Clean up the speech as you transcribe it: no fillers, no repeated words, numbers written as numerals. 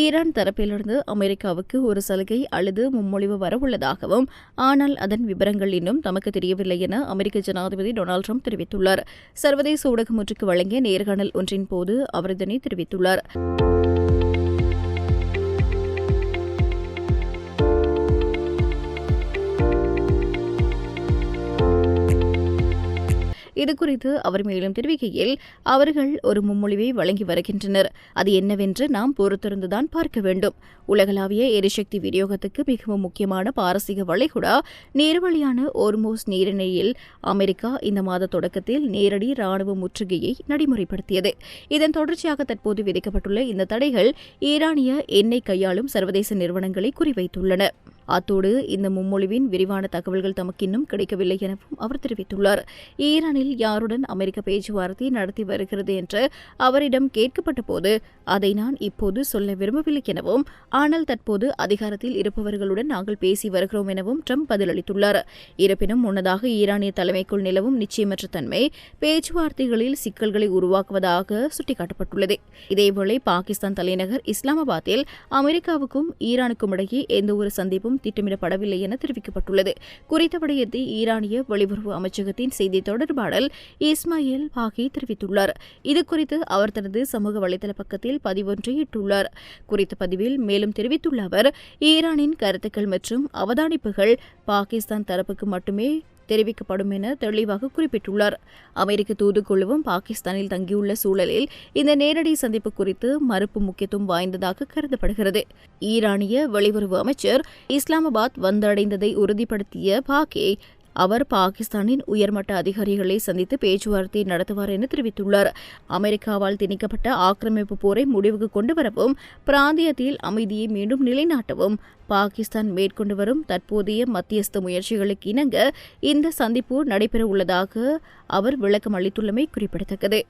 Iran தரப்பிலிருந்து அமெரிக்காவுக்கு ஒரு சலுகை அல்லது முன்மொழிவு வரவுள்ளதாகவும், ஆனால் அதன் விவரங்கள் இன்னும் தமக்கு தெரியவில்லை என அமெரிக்க ஜனாதிபதி டொனால்டு ட்ரம்ப் தெரிவித்துள்ளார். சர்வதேச ஊடகம் ஒன்றுக்கு வழங்கிய நேர்காணல் ஒன்றின் போது அவர் இதனை தெரிவித்துள்ளார். இதுகுறித்து அவர் மேலும் தெரிவிக்கையில், அவர்கள் ஒரு முன்மொழிவை வழங்கி வருகின்றனர். அது என்னவென்று நாம் பொறுத்திருந்துதான் பார்க்க வேண்டும். உலகளாவிய எரிசக்தி விநியோகத்துக்கு மிகவும் முக்கியமான பாரசீக வளைகுடா நீர்வழியான ஓர்மோஸ் நீரிணையில் அமெரிக்கா இந்த மாத தொடக்கத்தில் நேரடி ராணுவ முற்றுகையை நடைமுறைப்படுத்தியது. இதன் தொடர்ச்சியாக தற்போது விதிக்கப்பட்டுள்ள இந்த தடைகள் ஈரானிய எண்ணெய் கையாளும் சர்வதேச நிறுவனங்களை குறிவைத்துள்ளன. அத்தோடு இந்த முன்மொழிவின் விரிவான தகவல்கள் தமக்கு இன்னும் கிடைக்கவில்லை எனவும் அவர் தெரிவித்துள்ளார். ஈரானில் யாருடன் அமெரிக்க பேச்சுவார்த்தை நடத்தி வருகிறது என்று அவரிடம் கேட்கப்பட்ட போது, அதை நான் இப்போது சொல்ல விரும்பவில்லை எனவும், ஆனால் தற்போது அதிகாரத்தில் இருப்பவர்களுடன் நாங்கள் பேசி வருகிறோம் எனவும் ட்ரம்ப் பதிலளித்துள்ளார். இருப்பினும் முன்னதாக ஈரானிய தலைமைக்குள் நிலவும் நிச்சயமற்ற தன்மை பேச்சுவார்த்தைகளில் சிக்கல்களை உருவாக்குவதாக சுட்டிக்காட்டப்பட்டுள்ளது. இதேவேளை பாகிஸ்தான் தலைநகர் இஸ்லாமாபாத்தில் அமெரிக்காவுக்கும் ஈரானுக்கும் இடையே எந்தவொரு சந்திப்பும் திட்டமிடப்படவில்லை என தெரிவிக்கப்பட்டுள்ளது. குறித்த விடயத்தை ஈரானிய வெளியுறவு அமைச்சகத்தின் செய்தி தொடர்பாளர் இஸ்மாயில் பாகி தெரிவித்துள்ளார். இதுகுறித்து அவர் தனது சமூக வலைதள பக்கத்தில் பதிவொன்றை இட்டுள்ளார். குறித்த பதிவில் மேலும் தெரிவித்துள்ள அவர், ஈரானின் கருத்துக்கள் மற்றும் அவதானிப்புகள் பாகிஸ்தான் தரப்புக்கு மட்டுமே தெரிவிக்கப்படும் என தெளிவாக குறிப்பிட்டுள்ளார். அமெரிக்க தூதுக்குழுவும் பாகிஸ்தானில் தங்கியுள்ள சூழலில் இந்த நேரடி சந்திப்பு குறித்து மறுப்பு முக்கியத்துவம் வாய்ந்ததாக கருதப்படுகிறது. ஈரானிய வெளியுறவு அமைச்சர் இஸ்லாமாபாத் வந்தடைந்ததை உறுதிப்படுத்திய பாகி, அவர் பாகிஸ்தானின் உயர்மட்ட அதிகாரிகளை சந்தித்து பேச்சுவார்த்தை நடத்துவார் என தெரிவித்துள்ளார். அமெரிக்காவால் திணிக்கப்பட்ட ஆக்கிரமிப்பு போரை முடிவுக்கு கொண்டுவரவும், பிராந்தியத்தில் அமைதியை மீண்டும் நிலைநாட்டவும் பாகிஸ்தான் மேற்கொண்டு வரும் தற்போதைய மத்தியஸ்த முயற்சிகளுக்கு இணங்க இந்த சந்திப்பு நடைபெற உள்ளதாக அவர் விளக்கம் அளித்துள்ளமை குறிப்பிடத்தக்கது.